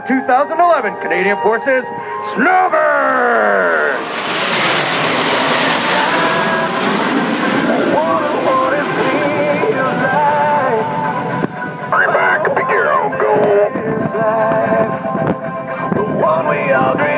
2011 Canadian Forces Snowbirds! Bring back the hero, go! The one we all dream